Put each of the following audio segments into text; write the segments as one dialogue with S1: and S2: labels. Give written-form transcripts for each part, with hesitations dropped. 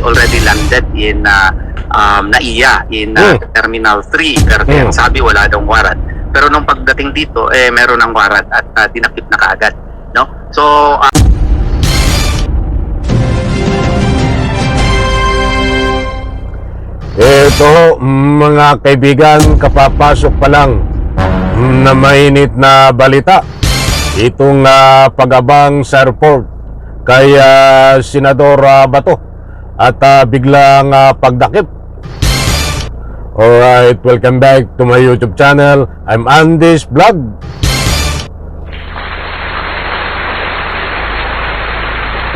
S1: already landed in NAIA, in Terminal 3. Pero ang sabi wala daw warrant. Pero nung pagdating dito, meron ng warrant at dinakip na kaagad. No? So,
S2: ito, mga kaibigan, kapapasok pa lang na mainit na balita. Itong pag-abang sa airport kay Senador Bato at biglang pagdakip. Alright, welcome back to my YouTube channel. I'm Andy's Vlog.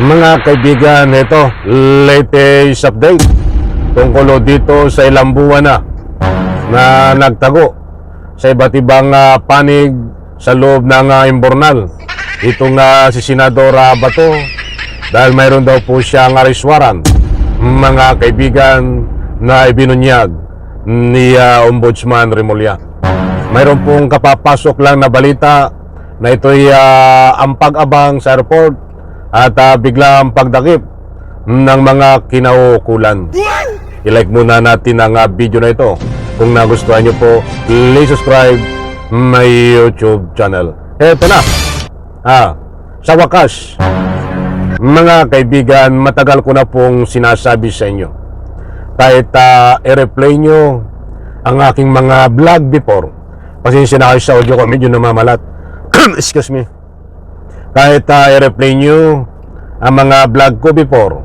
S2: Mga kaibigan, ito, latest update tungkol dito sa ilang buwan na nagtago sa iba't ibang panig sa loob ng imbornal. Itong si Senador Bato, dahil mayroon daw po siyang arrest warrant, mga kaibigan, na ibinunyag ni Ombudsman Remulla. Mayroon pong kapapasok lang na balita na ito'y ang pag-abang sa airport at biglang pagdakip ng mga kinaukulan. I-like muna natin ang video na ito. Kung nagustuhan nyo po, please subscribe my YouTube channel. Eto na. Sa wakas, mga kaibigan, matagal ko na pong sinasabi sa inyo. Kahit i-replay nyo ang aking mga vlog before. Pasensya na kayo sa audio ko, medyo namamalat. Excuse me. Kahit i-replay nyo ang mga vlog ko before,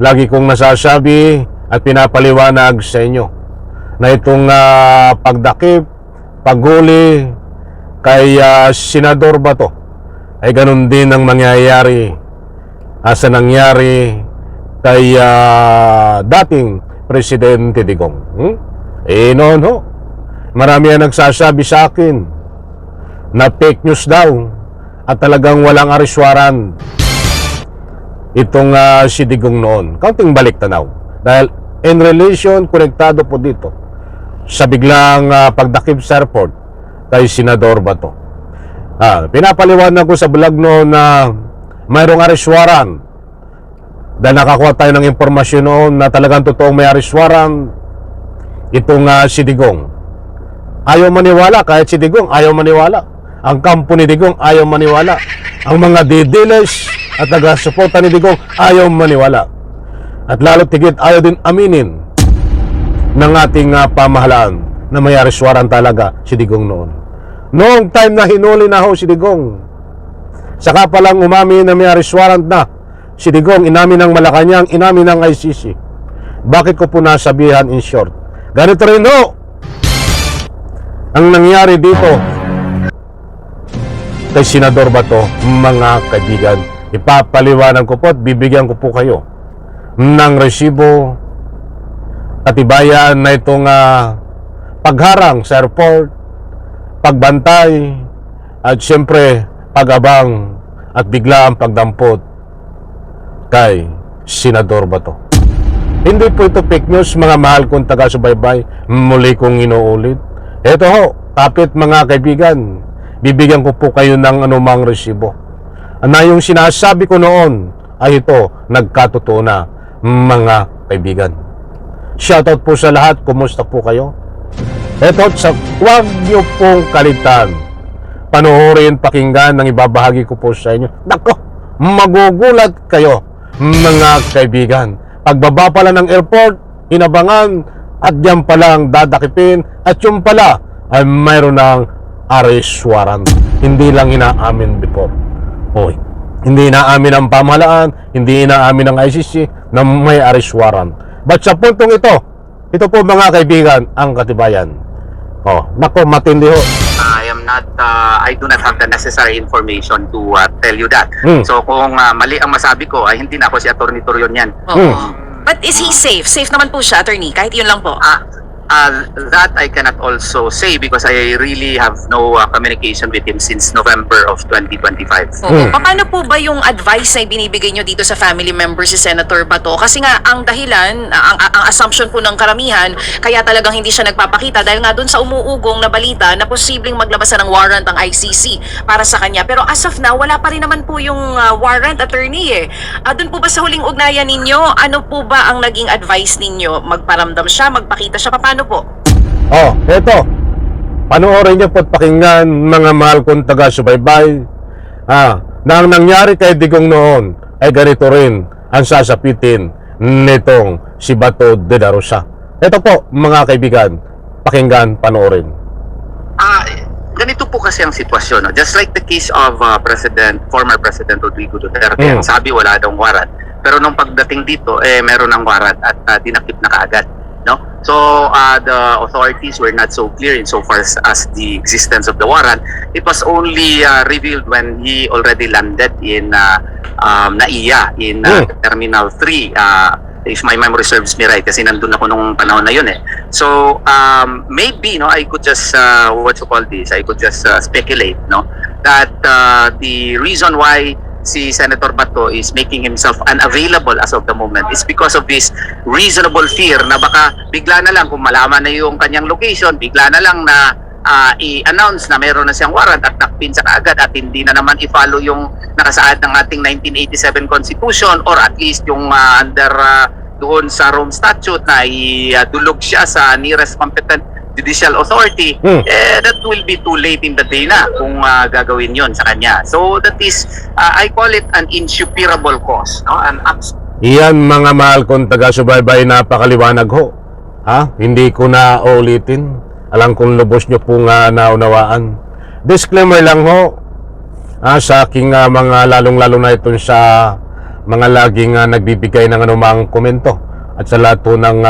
S2: lagi kong nasasabi at pinapaliwanag sa inyo na itong pagdakip, paghuli kay Senador Bato ay ganun din ang mangyayari sa nangyari kay dating Presidente Digong. No. Marami ang nagsasabi sa akin na fake news daw at talagang walang arrest warrant itong si Digong noon. Kaunting balik tanaw. Dahil in relation, konektado po dito sa biglang pagdakip sa airport kay Senador Bato. Pinapaliwanag ko sa vlog noon na mayroong arrest warrant. Dahil nakakuha tayo ng impormasyon noon na talagang totoong may arrest warrant itong si Digong. Ayaw maniwala, kahit si Digong ayaw maniwala. Ang kampo ni Digong ayaw maniwala. Ang mga didiles at taga-suporta ni Digong ayaw maniwala. At lalo tigit ayaw din aminin ng ating pamahalaan na may arrest warrant talaga si Digong noon. Noong time na hinuli na ho si Digong, saka palang umamin na may arrest warrant na si Digong, inamin ng Malacanang, inamin ng ICC. Bakit ko po nasabihan in short? Ganito rin ho ang nangyari dito kay Senador Bato, mga kaibigan. Ipapaliwanag ko po at bibigyan ko po kayo ng resibo, katibayan na itong pagharang sa airport, pagbantay, at siyempre pag-abang at bigla ang pagdampot kay Senador Bato. Hindi po ito fake news, mga mahal kong taga-subaybay. Muli kong inuulit. Ito ho, kapit mga kaibigan, bibigyan ko po kayo ng anumang resibo na yung sinasabi ko noon ay ito, nagkatotoo na, mga kaibigan. Shoutout po sa lahat. Kumusta po kayo? Eto, huwag niyo pong kalitan. Panuorin, pakinggan ang ibabahagi ko po sa inyo. Nako, magugulat kayo, mga kaibigan. Pagbaba pala ng airport, inabangan, at diyan palang dadakipin, at yung pala ay mayroon ng arrest warrant. Hindi lang inaamin before. Hoy, hindi inaamin ang pamahalaan, hindi inaamin ng ICC na may arrest warrant. But sa puntong ito po mga kaibigan, ang katibayan. Nako, matindi ho.
S1: I do not have the necessary information to tell you that. So kung mali ang masabi ko, ay hindi na ako si Attorney Torion yan.
S3: But is he safe? Safe naman po siya, attorney, kahit yun lang po.
S1: That I cannot also say because I really have no communication with him since November of 2025.
S3: Oo. Paano po ba yung advice na ibinibigay nyo dito sa family member si Senator Bato? Kasi nga, ang dahilan, ang assumption po ng karamihan, kaya talagang hindi siya nagpapakita dahil nga dun sa umuugong na balita na posibleng maglabasan ng warrant ang ICC para sa kanya. Pero as of now, wala pa rin naman po yung warrant, attorney eh. Dun po ba sa huling ugnayan ninyo, ano po ba ang naging advice ninyo? Magparamdam siya, magpakita siya, paano po?
S2: Eto. Panoorin niyo po't pakinggan, mga mahal kong taga-subaybay. Na ang nangyari kay Digong noon ay ganito rin ang sasapitin nitong si Bato de la Rosa. Ito po, mga kaibigan, pakinggan, panoorin.
S1: Ganito po kasi ang sitwasyon. No? Just like the case of former President Rodrigo Duterte, ang sabi wala daw warrant. Pero nung pagdating dito, meron ng warrant at dinakip na kaagad. No? So the authorities were not so clear insofar as the existence of the warrant. It was only revealed when he already landed in NAIA in Terminal 3. If my memory serves me right, kasi nandun ako nung panahon na yun eh. So maybe I could just I could just speculate that the reason why si Senator Bato is making himself unavailable as of the moment is because of this reasonable fear na baka bigla na lang kung malaman na yung kanyang location, bigla na lang na i-announce na meron na siyang warrant at nakpin sa kaagad at hindi na naman i-follow yung nakasaad ng ating 1987 Constitution or at least yung under doon sa Rome Statute na idulog siya sa nearest competent judicial authority, that will be too late in the day na kung gagawin yon sa kanya. So that is, I call it an insuperable cause.
S2: Iyan, mga mahal kong taga-subaybay, napakaliwanag ho. Hindi ko na ulitin. Alam kong lubos nyo po nga naunawaan. Disclaimer lang ho, sa aking mga lalong-lalo na ito sa mga laging nagbibigay ng anumang komento at sa lahat po ng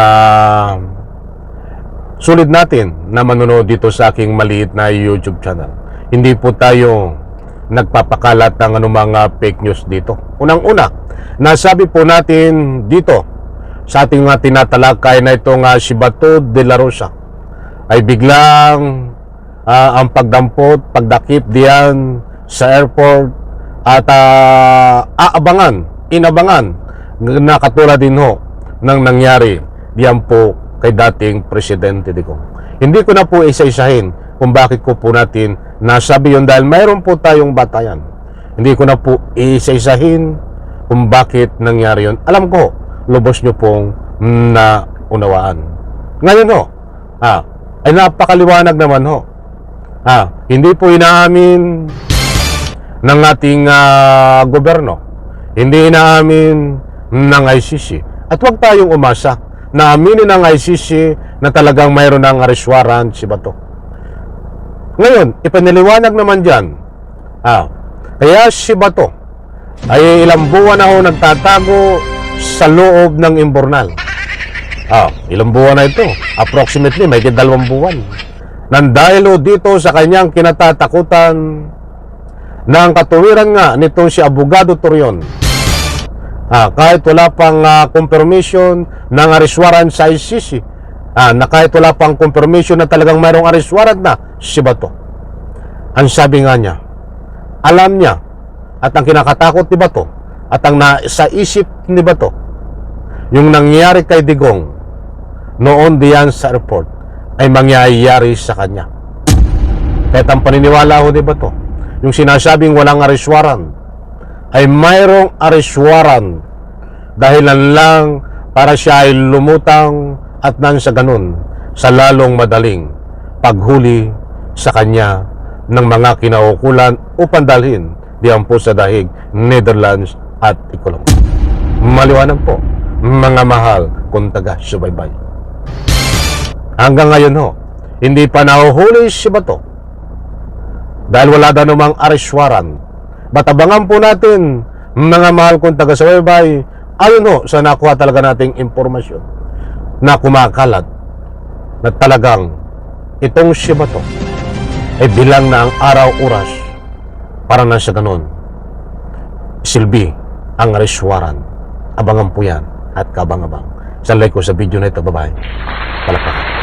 S2: sulit natin na manonood dito sa aking maliit na YouTube channel. Hindi po tayo nagpapakalat ng anumang fake news dito. Unang-una, nasabi po natin dito sa ating tinatalakay na itong si Bato de la Rosa ay biglang ang pagdampot, pagdakip diyan sa airport at inabangan na katulad din ho ng nangyari diyan po kay dating Presidente Digong. Hindi ko na po isa-isahin kung bakit ko po natin nasabi yun dahil mayroon po tayong batayan. Hindi ko na po isa-isahin kung bakit nangyari yun. Alam ko, lubos nyo pong naunawaan. Ngayon ho, ay napakaliwanag naman ho. Hindi po inaamin ng ating gobyerno. Hindi inaamin ng ICC. At huwag tayong umasa na aminin ng ICC na talagang mayroon ng arrest warrant si Bato. Ngayon, ipaniliwanag naman dyan, kaya si Bato ay ilang buwan na ho nagtatago sa loob ng imbornal. Ilang buwan na ito? Approximately, may 2 buwan. Nang dahil ho dito sa kanyang kinatatakutan ng katuwiran nga nitong si Abogado Torion. Kahit wala pang confirmation ng arrest warrant sa ICC, na kahit wala pang confirmation na talagang mayroong arrest warrant na si Bato. Ang sabi nga niya, alam niya at ang kinakatakot ni Bato at ang nasa isip ni Bato, yung nangyari kay Digong noon diyan sa airport ay mangyayari sa kanya. Kahit ang paniniwala ho ni Bato, yung sinasabing walang arrest warrant, ay mayroong arrest warrant dahilan lang para siya ay lumutang at nang sa ganun sa lalong madaling paghuli sa kanya ng mga kinaukulan upang dalhin diyan po sa dahig Netherlands at ikulong. Maliwanag po, mga mahal kong taga-subaybay. Hanggang ngayon ho, hindi pa nahuhuli si Bato dahil wala daw namang arrest warrant. Batabangan po natin, mga mahal kong taga-subaybay, ayon ho sa nakuha talaga nating impormasyon na kumakalat na talagang itong si Bato ay bilang na ang araw-oras para na sa ganun silbi ang arrest warrant. Abangan po yan at kabang-abang. Sa like ko sa video na ito, bye-bye. Palakpakan.